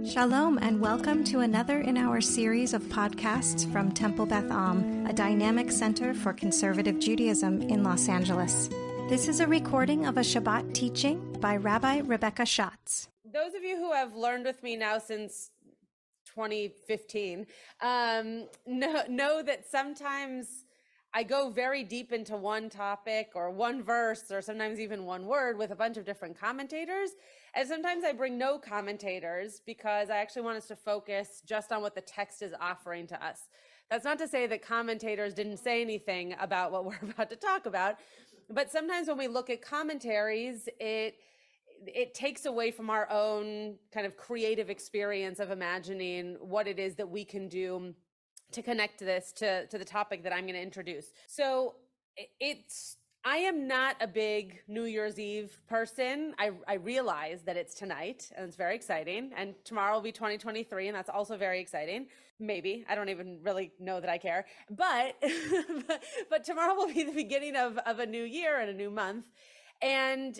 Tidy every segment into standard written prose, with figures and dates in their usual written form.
Shalom and welcome to another in our series of podcasts from Temple Beth Am, a dynamic center for conservative Judaism in Los Angeles. This is a recording of a Shabbat teaching by Rabbi Rebecca Schatz. Those of you who have learned with me now since 2015 know that sometimes I go very deep into one topic or one verse or sometimes even one word with a bunch of different commentators. And sometimes I bring no commentators because I actually want us to focus just on what the text is offering to us. That's not to say that commentators didn't say anything about what we're about to talk about, but sometimes when we look at commentaries, it takes away from our own kind of creative experience of imagining what it is that we can do to connect this to the topic that I'm going to introduce. So I am not a big New Year's Eve person. I realize that it's tonight and it's very exciting. And tomorrow will be 2023 and that's also very exciting. Maybe. I don't even really know that I care. But but tomorrow will be the beginning of a new year and a new month. And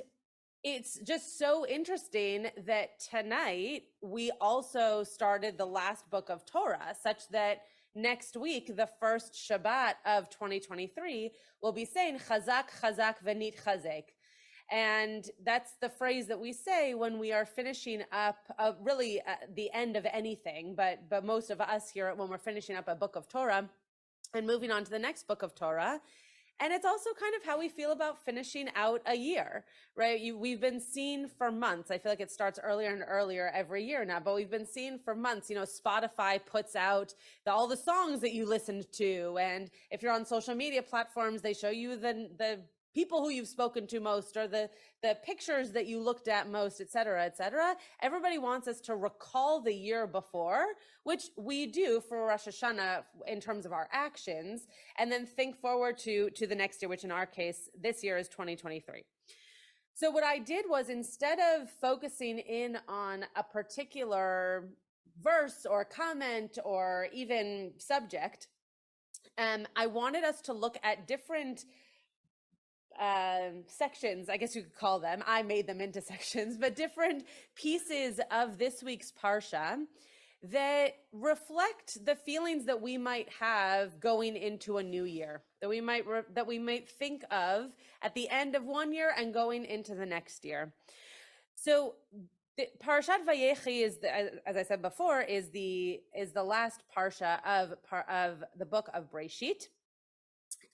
it's just so interesting that tonight we also started the last book of Torah, such that next week, the first Shabbat of 2023, will be saying Hazak, Hazak, Venit Chazek. And that's the phrase that we say when we are finishing up really the end of anything, but most of us here when we're finishing up a book of Torah and moving on to the next book of Torah. And it's also kind of how we feel about finishing out a year, right? We've been seeing for months. I feel like it starts earlier and earlier every year now, but we've been seeing for months, Spotify puts out all the songs that you listened to. And if you're on social media platforms, they show you the people who you've spoken to most or the pictures that you looked at most, et cetera, et cetera. Everybody wants us to recall the year before, which we do for Rosh Hashanah in terms of our actions, and then think forward to the next year, which in our case, this year is 2023. So what I did was, instead of focusing in on a particular verse or comment or even subject, I wanted us to look at different sections, I guess you could call them. I made them into sections, but different pieces of this week's Parsha that reflect the feelings that we might have going into a new year, that we might think of at the end of one year and going into the next year. So the Parashat VaYehi is, as I said before, is the last Parsha of the book of Breshit,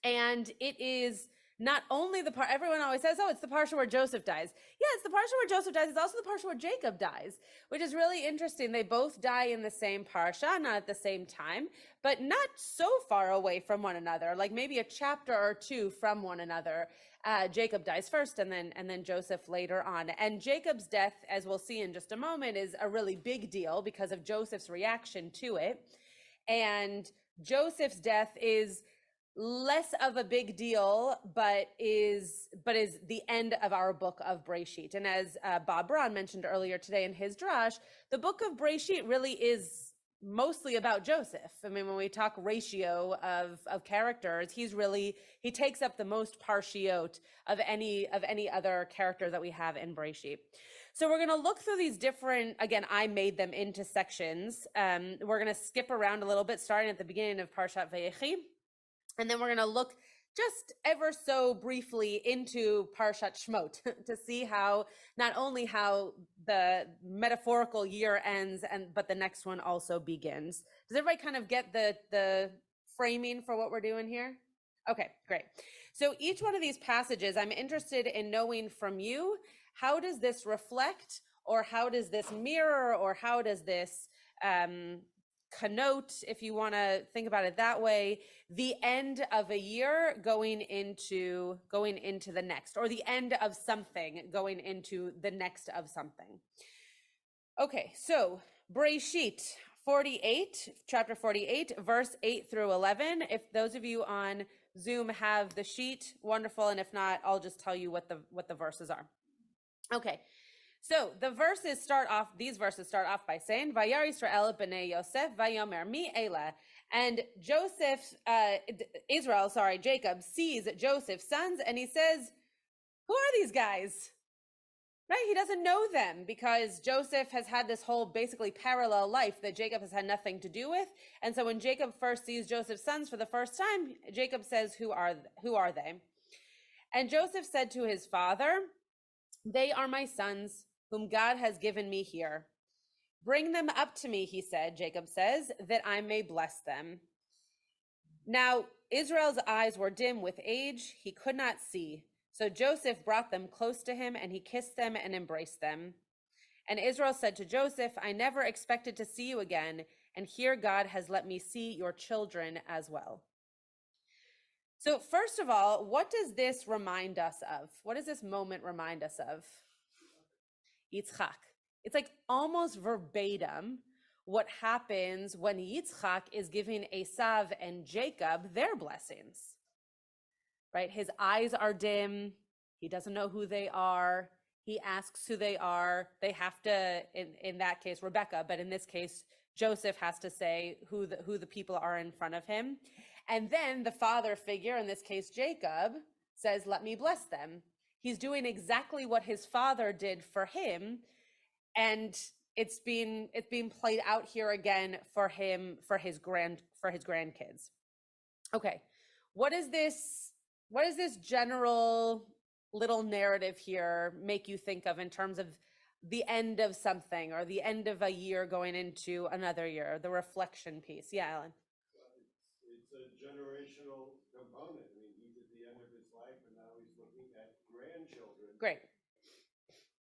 and it is not only the part, everyone always says, oh, it's the parsha where Joseph dies. Yeah, it's the parsha where Joseph dies. It's also the parsha where Jacob dies, which is really interesting. They both die in the same parsha, not at the same time, but not so far away from one another, like maybe a chapter or two from one another. Jacob dies first and then Joseph later on. And Jacob's death, as we'll see in just a moment, is a really big deal because of Joseph's reaction to it. And Joseph's death is less of a big deal, but is the end of our book of Breshit. And as Bob Braun mentioned earlier today in his drash, the book of Breshit really is mostly about Joseph. I mean, when we talk ratio of characters, he takes up the most parshiot of any other character that we have in Breshit. So we're going to look through these different, again, I made them into sections. We're going to skip around a little bit, starting at the beginning of Parashat VaYehi. And then we're going to look just ever so briefly into Parashat Shmot to see how, not only how the metaphorical year ends, but the next one also begins. Does everybody kind of get the framing for what we're doing here? Okay, great. So each one of these passages, I'm interested in knowing from you, how does this reflect, or how does this mirror, or how does this connote, if you want to think about it that way, the end of a year going into the next, or the end of something going into the next of something. Okay, so Breshit 48, chapter 48, verse 8 through 11. If those of you on Zoom have the sheet, wonderful, and if not, I'll just tell you what the verses are. Okay. So these verses start off by saying, Vayar Yisrael b'nei Yosef, Vayomer mi Elah. And Jacob sees Joseph's sons and he says, who are these guys? Right? He doesn't know them because Joseph has had this whole basically parallel life that Jacob has had nothing to do with. And so when Jacob first sees Joseph's sons for the first time, Jacob says, who are they? And Joseph said to his father, they are my sons, whom God has given me here. Bring them up to me, he said, Jacob says, that I may bless them. Now, Israel's eyes were dim with age. He could not see. So Joseph brought them close to him, and he kissed them and embraced them. And Israel said to Joseph, I never expected to see you again, and here God has let me see your children as well. So first of all, what does this remind us of? What does this moment remind us of? Yitzchak. It's like almost verbatim what happens when Yitzchak is giving Esav and Jacob their blessings, right? His eyes are dim. He doesn't know who they are. He asks who they are. They have to, in that case, Rebecca, but in this case, Joseph has to say who the people are in front of him. And then the father figure, in this case, Jacob, says, let me bless them. He's doing exactly what his father did for him. And it's being played out here again for him, for his grandkids. Okay. What is this general little narrative here make you think of in terms of the end of something or the end of a year going into another year, the reflection piece? Yeah, Alan. It's a generational component. I mean, he's at the end of his life and now he's looking at grandchildren. Great.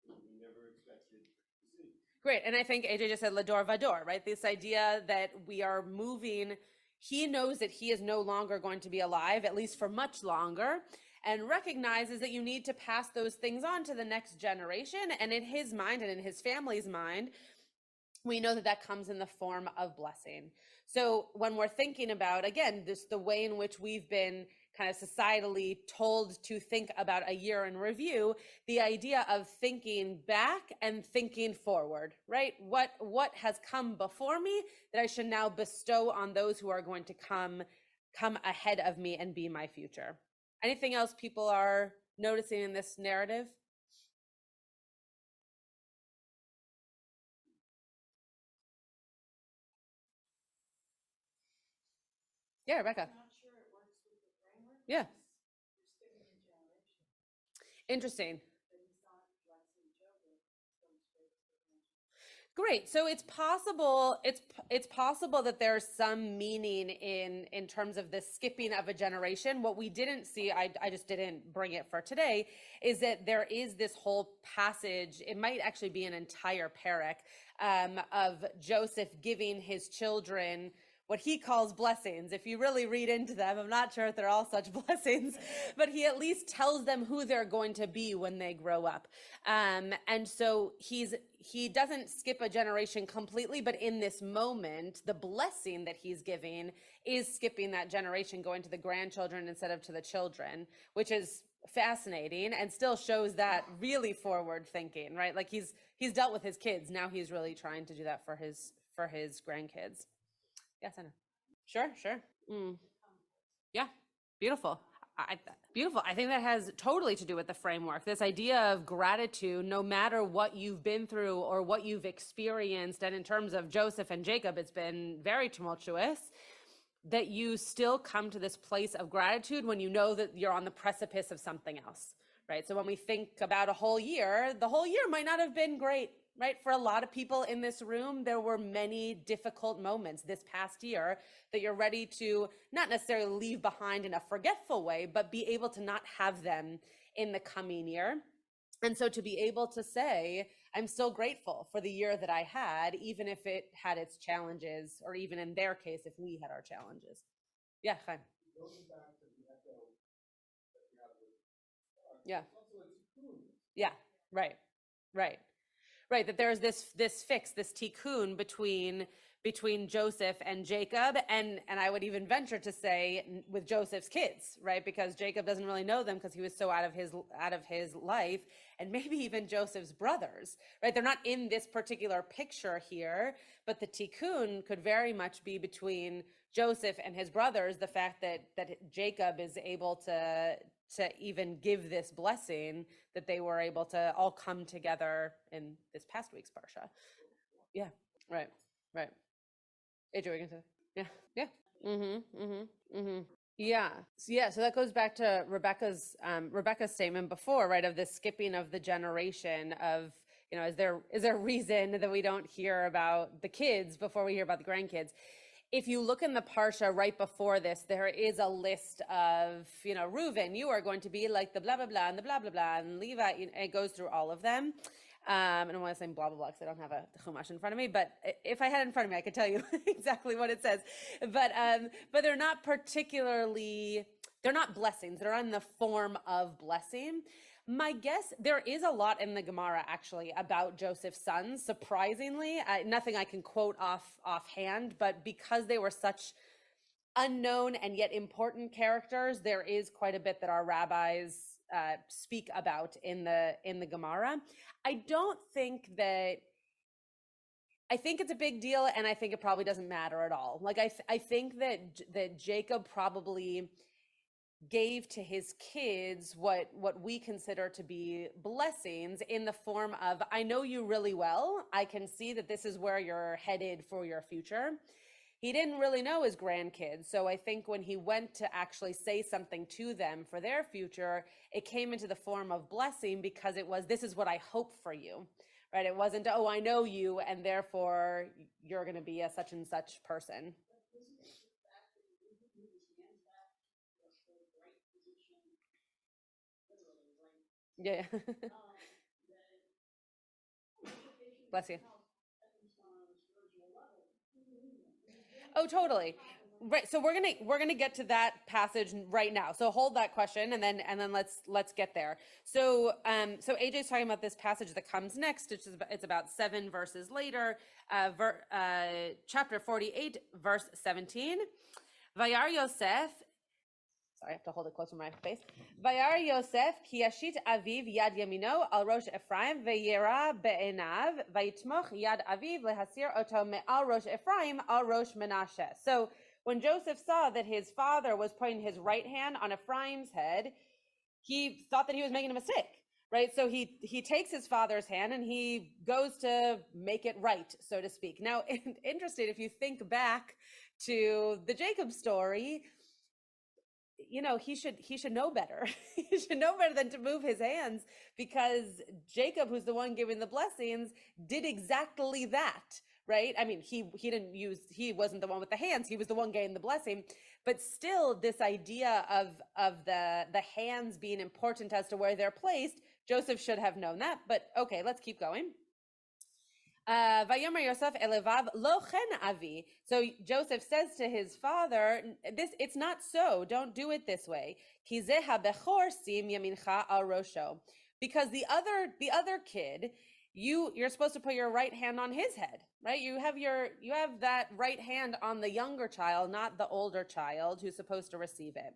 Who he never expected to see. Great. And I think AJ just said Lador Vador, right? This idea that we are moving. He knows that he is no longer going to be alive, at least for much longer, and recognizes that you need to pass those things on to the next generation. And in his mind and in his family's mind, we know that that comes in the form of blessing. So when we're thinking about, again, this the way in which we've been kind of societally told to think about a year in review, the idea of thinking back and thinking forward, right? What has come before me that I should now bestow on those who are going to come ahead of me and be my future. Anything else people are noticing in this narrative? Yeah, Rebecca. I'm not sure it works with the framework. Yeah. You're skipping a generation. Interesting. But he's not blessing Joseph, so straight to the grandchildren. Great. So it's possible that there's some meaning in terms of the skipping of a generation. What we didn't see, I just didn't bring it for today, is that there is this whole passage. It might actually be an entire parak of Joseph giving his children what he calls blessings. If you really read into them, I'm not sure if they're all such blessings, but he at least tells them who they're going to be when they grow up. And so he doesn't skip a generation completely, but in this moment, the blessing that he's giving is skipping that generation, going to the grandchildren instead of to the children, which is fascinating and still shows that really forward thinking, right? Like he's dealt with his kids. Now he's really trying to do that for his grandkids. Yes, I know. Sure. Yeah, beautiful. Beautiful. I think that has totally to do with the framework. This idea of gratitude, no matter what you've been through or what you've experienced. And in terms of Joseph and Jacob, it's been very tumultuous, that you still come to this place of gratitude when you know that you're on the precipice of something else, right? So when we think about a whole year, the whole year might not have been great. Right? For a lot of people in this room, there were many difficult moments this past year that you're ready to not necessarily leave behind in a forgetful way, but be able to not have them in the coming year. And so to be able to say, I'm still grateful for the year that I had, even if it had its challenges, or even in their case, if we had our challenges. Yeah, Chaim. Going back to the echo that we have with Yeah. it's also a tikkun. Yeah, right. Right, that there's this fix, this tikkun between Joseph and Jacob, and I would even venture to say with Joseph's kids, right? Because Jacob doesn't really know them because he was so out of his life, and maybe even Joseph's brothers, right? They're not in this particular picture here, but the tikkun could very much be between Joseph and his brothers. The fact that Jacob is able to even give this blessing, that they were able to all come together in this past week's parsha. Yeah, right. AJ, what are you gonna say? Yeah. Yeah. So that goes back to Rebecca's statement before, right? Of the skipping of the generation of, is there a reason that we don't hear about the kids before we hear about the grandkids? If you look in the parsha right before this, there is a list of, Reuven, you are going to be like the blah, blah, blah, and the blah, blah, blah, and Levi, it goes through all of them. I don't want to say blah, blah, blah, because I don't have a chumash in front of me, but if I had it in front of me, I could tell you exactly what it says. But they're not they're not blessings. They're in the form of blessing. My guess, there is a lot in the Gemara actually about Joseph's sons, surprisingly. Nothing I can quote offhand, but because they were such unknown and yet important characters, there is quite a bit that our rabbis speak about in the Gemara. I think it's a big deal, and I think it probably doesn't matter at all. Like I think that Jacob probably gave to his kids what we consider to be blessings in the form of, I know you really well. I can see that this is where you're headed for your future. He didn't really know his grandkids. So I think when he went to actually say something to them for their future, it came into the form of blessing because it was, this is what I hope for you, right? It wasn't, oh, I know you, and therefore you're going to be a such and such person. Yeah. Bless you. Oh, totally. Right. So we're gonna get to that passage right now. So hold that question, and then let's get there. So AJ's talking about this passage that comes next. It's about 7 verses later, chapter 48, verse 17. Vayar Yosef. Sorry, I have to hold it close to my face. Vayar Yosef ki yashit aviv yad yamino al rosh Ephraim vayera be'enav vayitmoch yad aviv lehasir oto me'al rosh Ephraim al rosh Menashe. So when Joseph saw that his father was putting his right hand on Ephraim's head, he thought that he was making a mistake, right? So he takes his father's hand and he goes to make it right, so to speak. Now, interesting, if you think back to the Jacob story, he should know better. He should know better than to move his hands, because Jacob, who's the one giving the blessings, did exactly that, right? I mean, he wasn't the one with the hands. He was the one getting the blessing. But still, this idea of the hands being important as to where they're placed, Joseph should have known that. But okay, let's keep going. Vayomer Yosef elevav lo chen avi. So Joseph says to his father, it's not so. Don't do it this way. Ki ze habechor sim yamincha al rosho. Because the other kid, you're supposed to put your right hand on his head, right? You have that right hand on the younger child, not the older child who's supposed to receive it.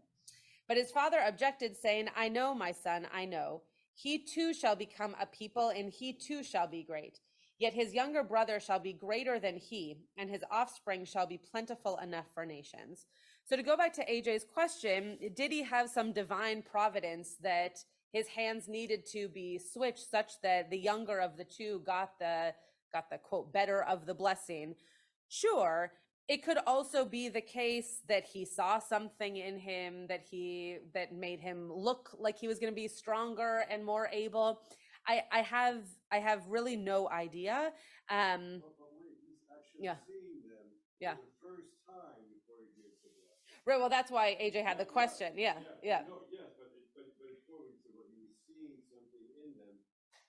But his father objected, saying, I know, my son, I know. He too shall become a people, and he too shall be great. Yet his younger brother shall be greater than he, and his offspring shall be plentiful enough for nations. So to go back to AJ's question, did he have some divine providence that his hands needed to be switched such that the younger of the two got the quote better of the blessing? Sure. It could also be the case that he saw something in him that made him look like he was going to be stronger and more able. I have really no idea. But wait, he's actually seeing them for the first time before he gives the blessing. Right. Well, that's why AJ had the question. Yeah. No, yes, but according to what he was seeing something in them,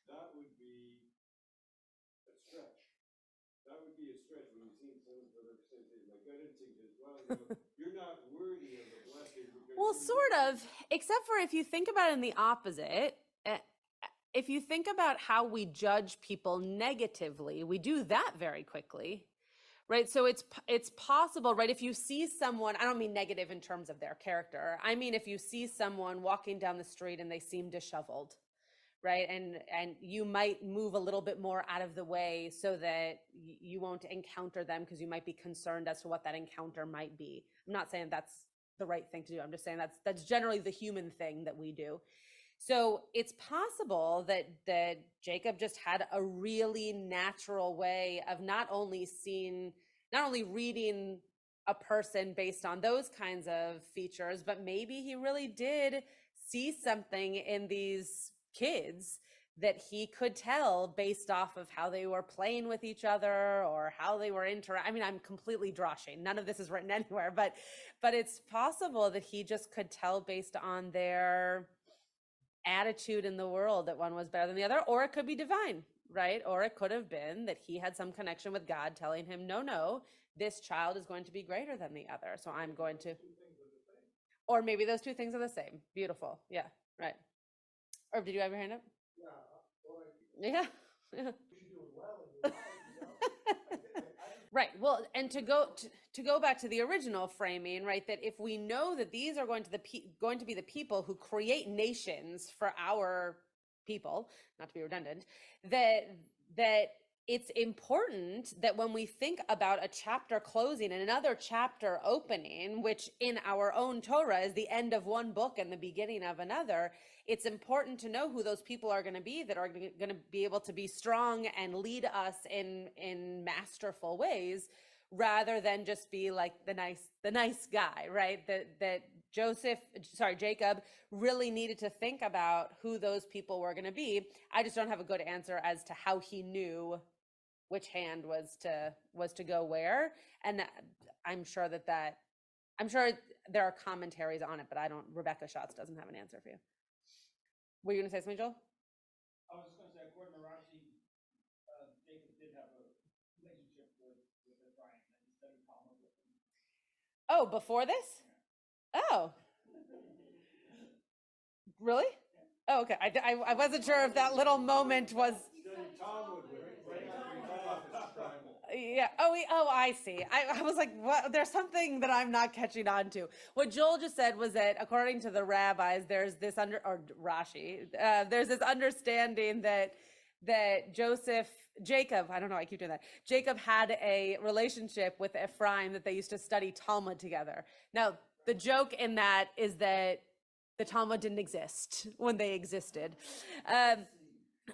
that would be a stretch. That would be a stretch when you've seen someone for the first time. My gut instinct is, well, you're not worthy of the blessing. Well, sort of, except for if you think about it in the opposite. If you think about how we judge people negatively, we do that very quickly, right? So it's possible, right? If you see someone, I don't mean negative in terms of their character. I mean, if you see someone walking down the street and they seem disheveled, right? And you might move a little bit more out of the way so that you won't encounter them because you might be concerned as to what that encounter might be. I'm not saying that's the right thing to do. I'm just saying that's generally the human thing that we do. So it's possible that Jacob just had a really natural way of not only reading a person based on those kinds of features, but maybe he really did see something in these kids that he could tell based off of how they were playing with each other or how they were I mean, I'm completely droshing. None of this is written anywhere, but it's possible that he just could tell based on their attitude in the world that one was better than the other, or it could be divine, right? Or it could have been that he had some connection with God telling him, no, this child is going to be greater than the other. So I'm going to, or maybe those two things are the same. Beautiful. Yeah. Right. Or did you have your hand up? Yeah. Right. Well, and to go back to the original framing, right? That if we know that these are going to be the people who create nations for our people, not to be redundant, that it's important that when we think about a chapter closing and another chapter opening, which in our own Torah is the end of one book and the beginning of another, it's important to know who those people are going to be that are going to be able to be strong and lead us in masterful ways, rather than just be like the nice guy, right? That Jacob really needed to think about who those people were going to be. I just don't have a good answer as to how he knew which hand was to go where. And I'm sure there are commentaries on it, but Rebecca Schatz doesn't have an answer for you. Were you going to say something, Joel? I was just going to say, according to Rashi, Jacob did have a relationship with Ephraim, and he studied Talmud with him. Oh, before this? Yeah. Oh. Really? Yeah. Oh, okay. I wasn't sure if that little moment was... Yeah. Oh, I see. I was like, what? There's something that I'm not catching on to. What Joel just said was that according to the rabbis, there's this Rashi, there's this understanding that Jacob, I don't know, I keep doing that. Jacob had a relationship with Ephraim that they used to study Talmud together. Now, the joke in that is that the Talmud didn't exist when they existed.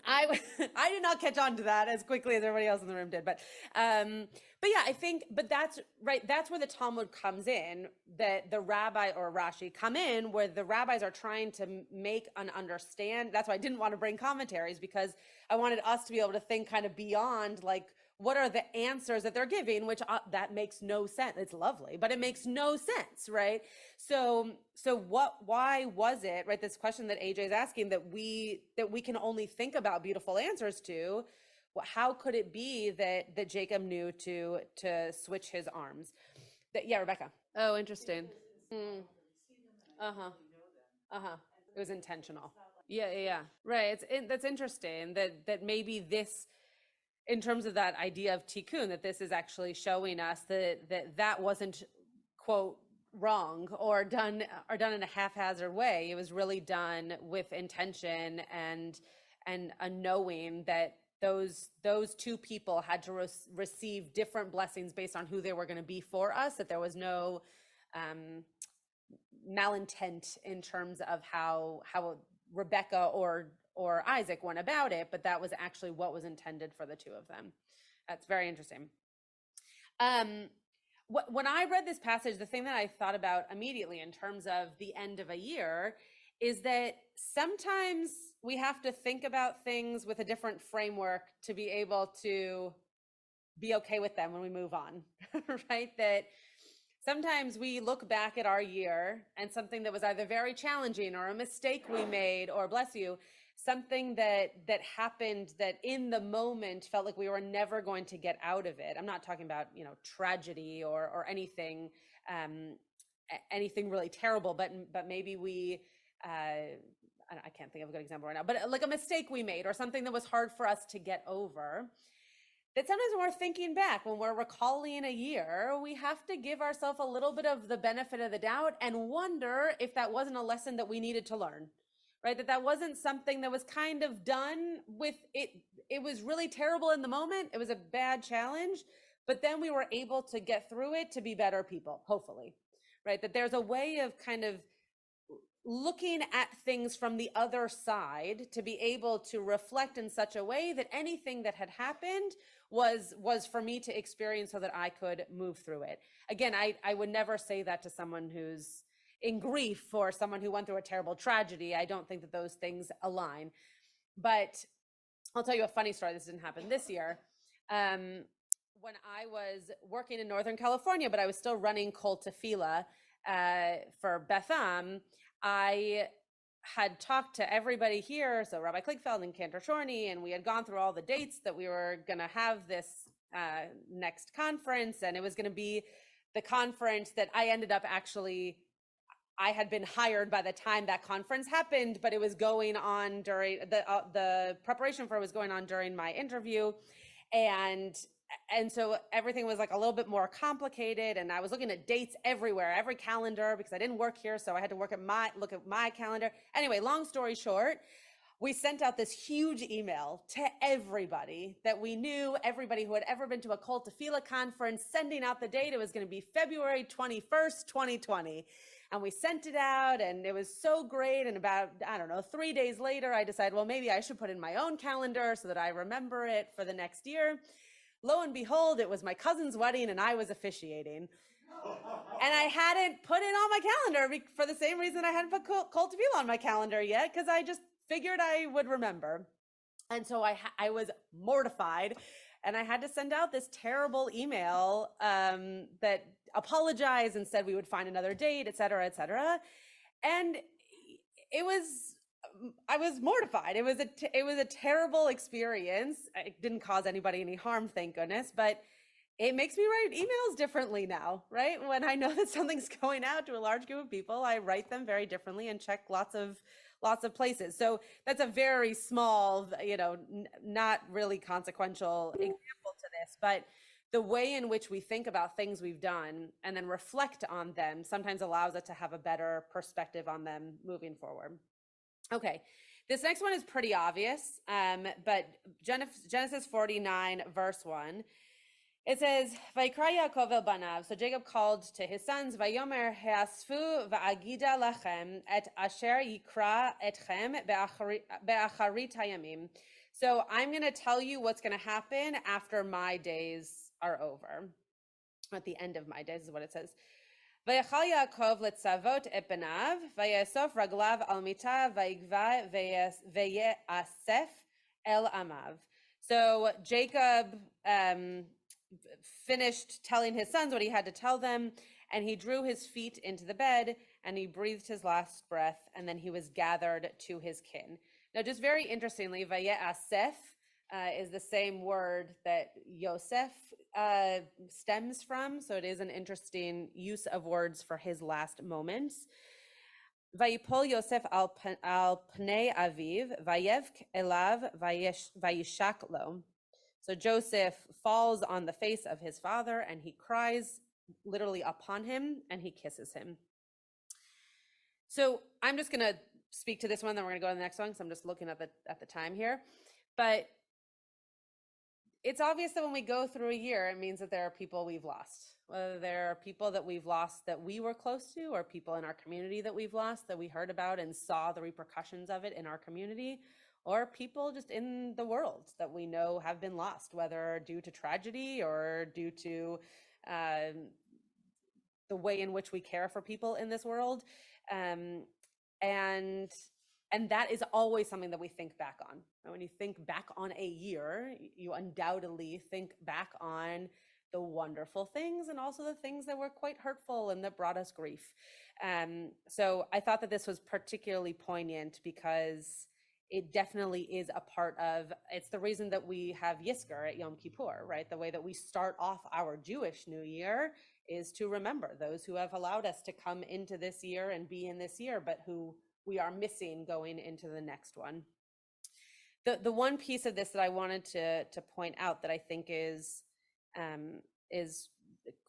I did not catch on to that as quickly as everybody else in the room did, but yeah, I think, but that's right. That's where the Talmud comes in, that the rabbi or Rashi come in, where the rabbis are trying to make an understand. That's why I didn't want to bring commentaries, because I wanted us to be able to think kind of beyond, like, what are the answers that they're giving, which that makes no sense. It's lovely, but it makes no sense, right? So why was it, right? This question that AJ is asking that we can only think about beautiful answers to. How could it be that Jacob knew to switch his arms? Yeah, Rebecca. Oh, interesting. It was intentional. Yeah. Right. That's interesting. That maybe this, in terms of that idea of tikkun, that this is actually showing us that wasn't, quote, wrong or done in a haphazard way. It was really done with intention and a knowing that those two people had to receive different blessings based on who they were going to be for us, that there was no malintent in terms of how Rebecca or Isaac went about it, but that was actually what was intended for the two of them. That's very interesting. When I read this passage, the thing that I thought about immediately in terms of the end of a year is that sometimes we have to think about things with a different framework to be able to be okay with them when we move on, right? That sometimes we look back at our year and something that was either very challenging or a mistake we made, or bless you, something that happened that in the moment felt like we were never going to get out of it. I'm not talking about, tragedy or anything, anything really terrible, but maybe we, I can't think of a good example right now, but like a mistake we made or something that was hard for us to get over. That sometimes when we're thinking back, when we're recalling a year, we have to give ourselves a little bit of the benefit of the doubt and wonder if that wasn't a lesson that we needed to learn, right? That wasn't something that was kind of done with it. It was really terrible in the moment. It was a bad challenge, but then we were able to get through it to be better people, hopefully, right? That there's a way of kind of looking at things from the other side to be able to reflect in such a way that anything that had happened was for me to experience so that I could move through it. Again, I would never say that to someone who's in grief or someone who went through a terrible tragedy. I don't think that those things align. But I'll tell you a funny story. This didn't happen this year. When I was working in Northern California, but I was still running Kol Tefillah for Beth, I had talked to everybody here, so Rabbi Kligfeld and Cantor Shorney, and we had gone through all the dates that we were going to have this next conference, and it was going to be the conference that I ended up actually, I had been hired by the time that conference happened, but it was going on during the preparation for it was going on during my interview, and so everything was like a little bit more complicated, and I was looking at dates everywhere, every calendar, because I didn't work here, so I had to look at my calendar. Anyway, long story short, we sent out this huge email to everybody that we knew, everybody who had ever been to a Kol Tefillah conference, sending out the date. It was going to be February 21st, 2020. And we sent it out, and it was so great. And about, 3 days later, I decided, well, maybe I should put in my own calendar so that I remember it for the next year. Lo and behold, it was my cousin's wedding, and I was officiating. And I hadn't put it on my calendar for the same reason I hadn't put Kol Tefillah on my calendar yet, because I just figured I would remember. And so I was mortified, and I had to send out this terrible email that apologized and said we would find another date, et cetera, et cetera. And I was mortified. It was a terrible experience. It didn't cause anybody any harm, thank goodness, but it makes me write emails differently now, right? When I know that something's going out to a large group of people, I write them very differently and check lots of places. So that's a very small, not really consequential example to this, but the way in which we think about things we've done and then reflect on them sometimes allows us to have a better perspective on them moving forward. Okay, this next one is pretty obvious, but Genesis 49, verse 1, it says, Vayikra Yaakov el banav. So Jacob called to his sons, Vayomer heasfu va'agida lachem et asher yikra etchem be'acharit hayamim. So I'm going to tell you what's going to happen after my days are over. At the end of my days is what it says. Vayachal Yaakov letzavot et banav, vayesof raglav al mita, vayigva veyeasef el amav. So Jacob finished telling his sons what he had to tell them, and he drew his feet into the bed, and he breathed his last breath, and then he was gathered to his kin. Now, just very interestingly, vayeasef is the same word that Yosef stems from, so it is an interesting use of words for his last moments. Vayipol Yosef al pnei aviv, vayevk elav vayishak lo. So Joseph falls on the face of his father, and he cries literally upon him, and he kisses him. So I'm just going to speak to this one, then we're going to go to the next one, because I'm just looking at the time here. But it's obvious that when we go through a year, it means that there are people we've lost. Whether there are people that we've lost that we were close to, or people in our community that we've lost that we heard about and saw the repercussions of it in our community, or people just in the world that we know have been lost, whether due to tragedy or due to the way in which we care for people in this world. And that is always something that we think back on. And when you think back on a year, you undoubtedly think back on the wonderful things and also the things that were quite hurtful and that brought us grief. So I thought that this was particularly poignant because it definitely is a part of, it's the reason that we have Yizkor at Yom Kippur, right? The way that we start off our Jewish New Year is to remember those who have allowed us to come into this year and be in this year, but who we are missing going into the next one. The one piece of this that I wanted to point out that I think is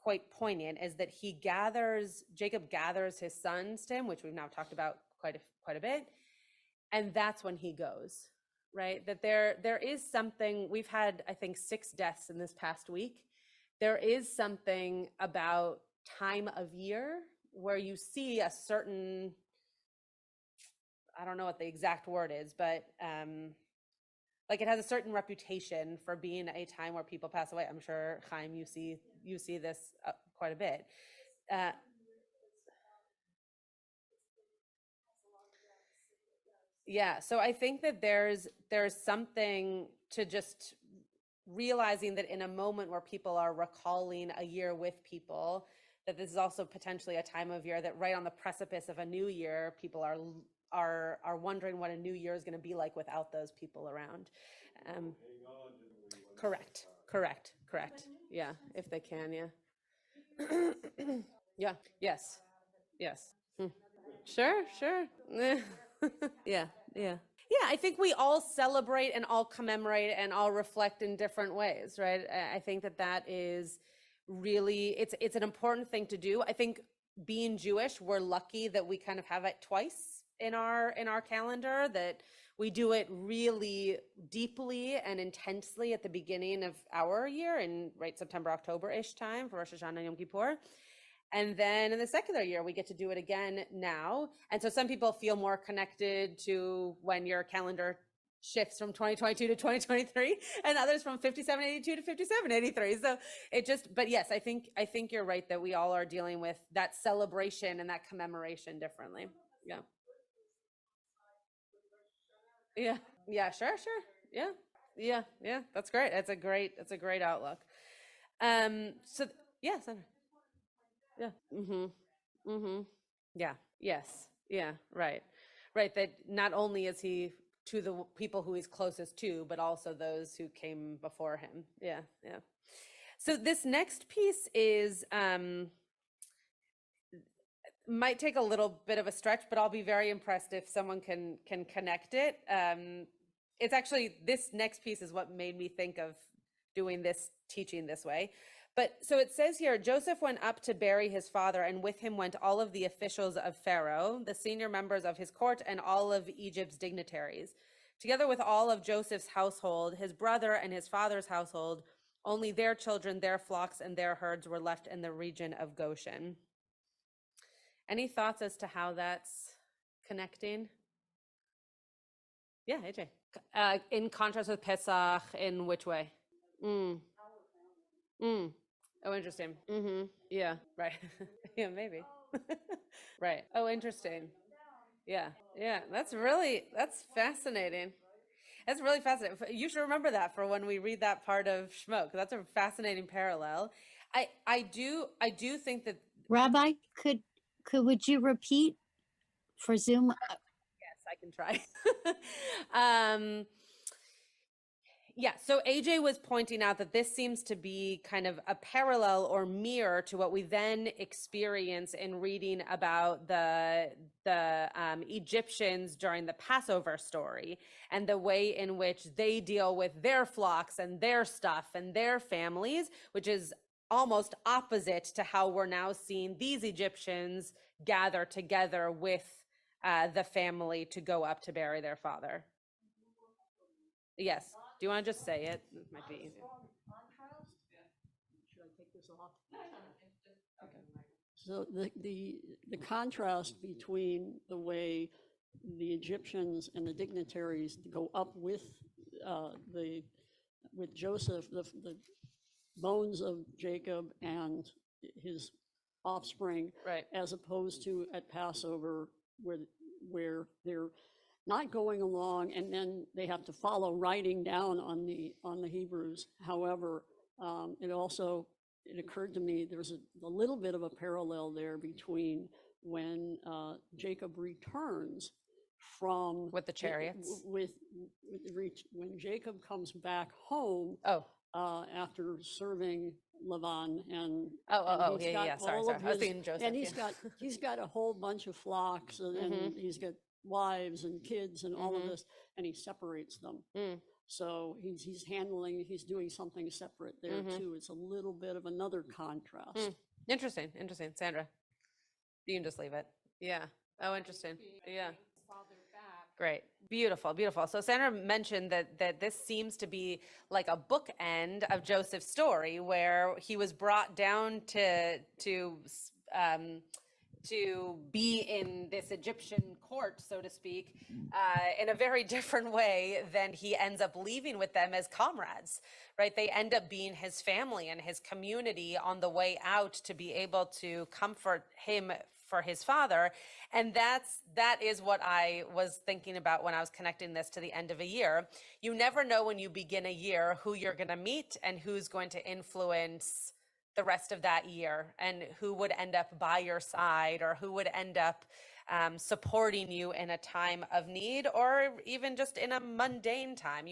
quite poignant is that Jacob gathers his sons to him, which we've now talked about quite a bit. And that's when he goes, right? That there is something, we've had, I think, 6 deaths in this past week. There is something about time of year where you see a certain, I don't know what the exact word is, but like it has a certain reputation for being a time where people pass away. I'm sure, Chaim, you see this quite a bit. Yeah, so I think that there's something to just realizing that in a moment where people are recalling a year with people, that this is also potentially a time of year that right on the precipice of a new year, people are wondering what a new year is going to be like without those people around. Correct. Yeah, if they can, yeah. Yeah, yes. Hmm. Sure. Yeah. Yeah, I think we all celebrate and all commemorate and all reflect in different ways, right? I think that is really, it's an important thing to do. I think being Jewish, we're lucky that we kind of have it twice in our calendar, that we do it really deeply and intensely at the beginning of our year in September, October-ish time for Rosh Hashanah and Yom Kippur. And then in the secular year, we get to do it again now. And so some people feel more connected to when your calendar shifts from 2022 to 2023, and others from 5782 to 5783. So it just, but yes, I think you're right that we all are dealing with that celebration and that commemoration differently. Yeah. Yeah, sure. Yeah. That's great. It's a great outlook. So yeah, Sandra. Yeah. Yeah. Yes. Yeah. Right. That not only is he to the people who he's closest to, but also those who came before him. Yeah. So this next piece is might take a little bit of a stretch, but I'll be very impressed if someone can connect it. It's actually, this next piece is what made me think of doing this teaching this way. But so it says here, Joseph went up to bury his father, and with him went all of the officials of Pharaoh, the senior members of his court, and all of Egypt's dignitaries. Together with all of Joseph's household, his brother and his father's household, only their children, their flocks, and their herds were left in the region of Goshen. Any thoughts as to how that's connecting? Yeah, AJ. In contrast with Pesach, in which way? Mm. Oh, interesting. Yeah, right. Yeah, maybe. Right. Oh, interesting. Yeah. That's fascinating. That's really fascinating. You should remember that for when we read that part of Shmot. That's a fascinating parallel. I do think that. Rabbi, would you repeat for Zoom? Yes, I can try. Yeah, so AJ was pointing out that this seems to be kind of a parallel or mirror to what we then experience in reading about the Egyptians during the Passover story, and the way in which they deal with their flocks and their stuff and their families, which is almost opposite to how we're now seeing these Egyptians gather together with the family to go up to bury their father. Yes. Do you want to just say it? It might be easier. Should I take this off? Okay. So the contrast between the way the Egyptians and the dignitaries go up with Joseph, the bones of Jacob and his offspring, right, as opposed to at Passover where they're not going along, and then they have to follow writing down on the Hebrews. However, it occurred to me there's a little bit of a parallel there between when Jacob returns from with the chariots, when Jacob comes back home. After serving Lavan and sorry. I was thinking Joseph. And he's got a whole bunch of flocks, and he's got wives and kids and all of this, and he separates them. So he's doing something separate there too. It's a little bit of another contrast. Interesting. Sandra, you can just leave it. Yeah. Oh, interesting. Yeah. Great. Beautiful. So Sandra mentioned that this seems to be like a bookend of Joseph's story, where he was brought down to to be in this Egyptian court, so to speak, in a very different way than he ends up leaving with them as comrades, right? They end up being his family and his community on the way out to be able to comfort him for his father. And that is what I was thinking about when I was connecting this to the end of a year. You never know when you begin a year who you're going to meet and who's going to influence the rest of that year, and who would end up by your side, or who would end up supporting you in a time of need, or even just in a mundane time.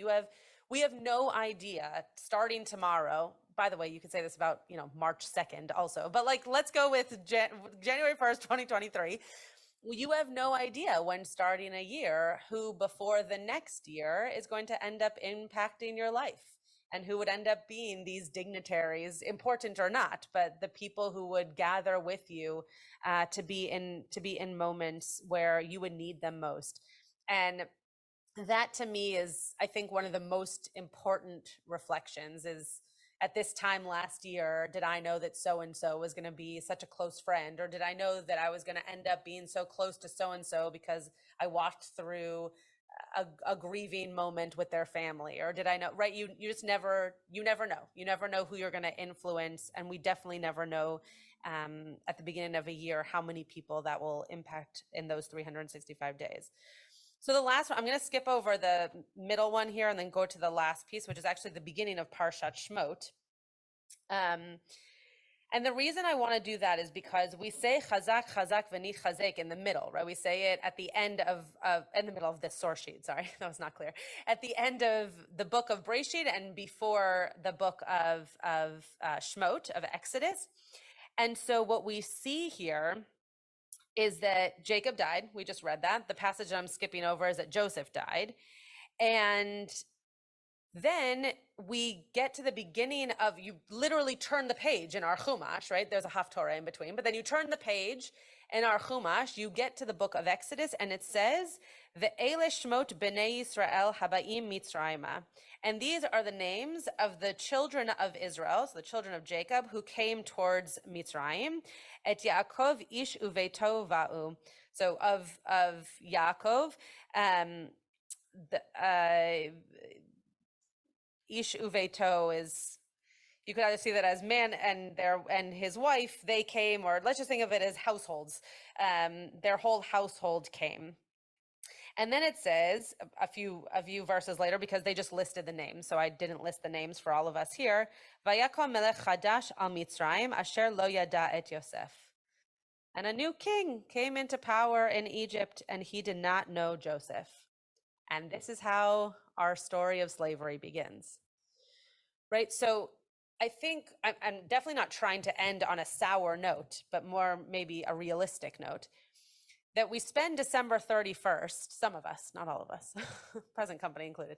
We have no idea starting tomorrow. By the way, you could say this about, March 2nd also, but like, let's go with January 1st, 2023. You have no idea when starting a year who before the next year is going to end up impacting your life, and who would end up being these dignitaries, important or not, but the people who would gather with you to be in moments where you would need them most. And that to me is, I think, one of the most important reflections is, at this time last year, did I know that so-and-so was going to be such a close friend? Or did I know that I was going to end up being so close to so-and-so because I walked through a grieving moment with their family? Or did I know, right? You just never know. You never know who you're going to influence. And we definitely never know at the beginning of a year how many people that will impact in those 365 days. So the last one, I'm going to skip over the middle one here and then go to the last piece, which is actually the beginning of Parashat Shmot. And the reason I want to do that is because we say Hazak, Hazak, VaYehi, Hazak in the middle, right? We say it at the end in the middle of this source sheet. Sorry, that was not clear. At the end of the book of Breshit and before the book of Shmot, of Exodus. And so what we see here is that Jacob died. We just read that. The passage I'm skipping over is that Joseph died. And then we get to the beginning of, you literally turn the page in our Chumash, right? There's a Haftorah in between, but then you turn the page in our Chumash, you get to the book of Exodus, and it says, Ve'ele Shmot Bnei Yisrael Habaim Mitzrayma. And these are the names of the children of Israel, so the children of Jacob, who came towards Mitzrayim. Et Yaakov ish uveito va'u. So of Yaakov, ish uveito is, you could either see that as man and his wife, they came, or let's just think of it as households. Their whole household came. And then it says a few verses later, because they just listed the names, so I didn't list the names for all of us here. Vayakom melech chadash al Mitzrayim asher lo yada et Yosef. And a new king came into power in Egypt, and he did not know Joseph. And this is how our story of slavery begins, right? So I think I'm definitely not trying to end on a sour note, but more maybe a realistic note, that we spend December 31st, some of us, not all of us, present company included,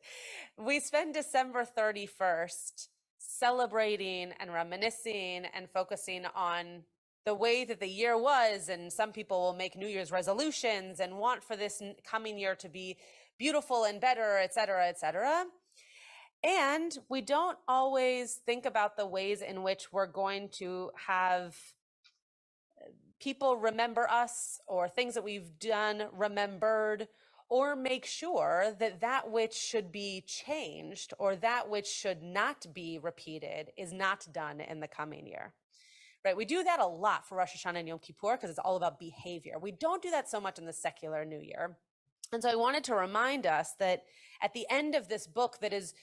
we spend December 31st celebrating and reminiscing and focusing on the way that the year was. And some people will make New Year's resolutions and want for this coming year to be beautiful and better, et cetera, et cetera. And we don't always think about the ways in which we're going to have people remember us, or things that we've done remembered, or make sure that that which should be changed or that which should not be repeated is not done in the coming year. Right? We do that a lot for Rosh Hashanah and Yom Kippur because it's all about behavior. We don't do that so much in the secular New Year. And so I wanted to remind us that at the end of this book that is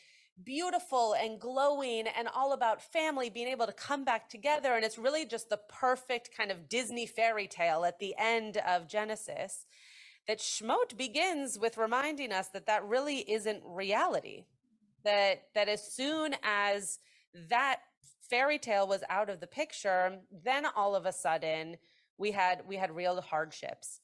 beautiful and glowing and all about family being able to come back together, and it's really just the perfect kind of Disney fairy tale at the end of Genesis, that Shmot begins with reminding us that that really isn't reality. That as soon as that fairy tale was out of the picture, then all of a sudden we had real hardships.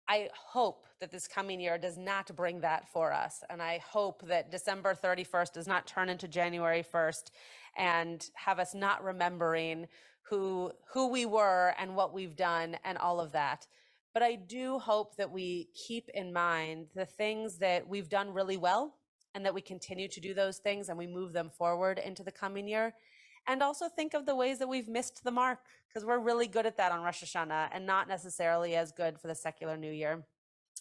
I hope that this coming year does not bring that for us. And I hope that December 31st does not turn into January 1st and have us not remembering who we were and what we've done and all of that. But I do hope that we keep in mind the things that we've done really well, and that we continue to do those things and we move them forward into the coming year. And also think of the ways that we've missed the mark, because we're really good at that on Rosh Hashanah and not necessarily as good for the secular New Year.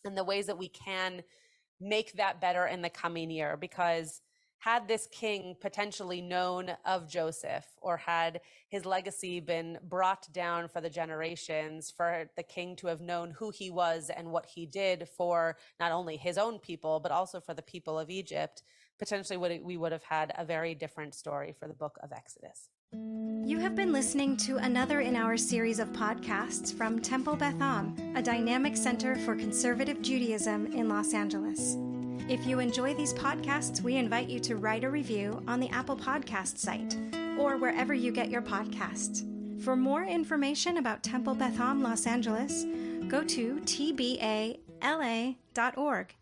And the ways that we can make that better in the coming year, because had this king potentially known of Joseph, or had his legacy been brought down for the generations, for the king to have known who he was and what he did for not only his own people, but also for the people of Egypt, potentially we would have had a very different story for the book of Exodus. You have been listening to another in our series of podcasts from Temple Beth Am, a dynamic center for conservative Judaism in Los Angeles. If you enjoy these podcasts, we invite you to write a review on the Apple Podcast site or wherever you get your podcasts. For more information about Temple Beth Am Los Angeles, go to tbala.org.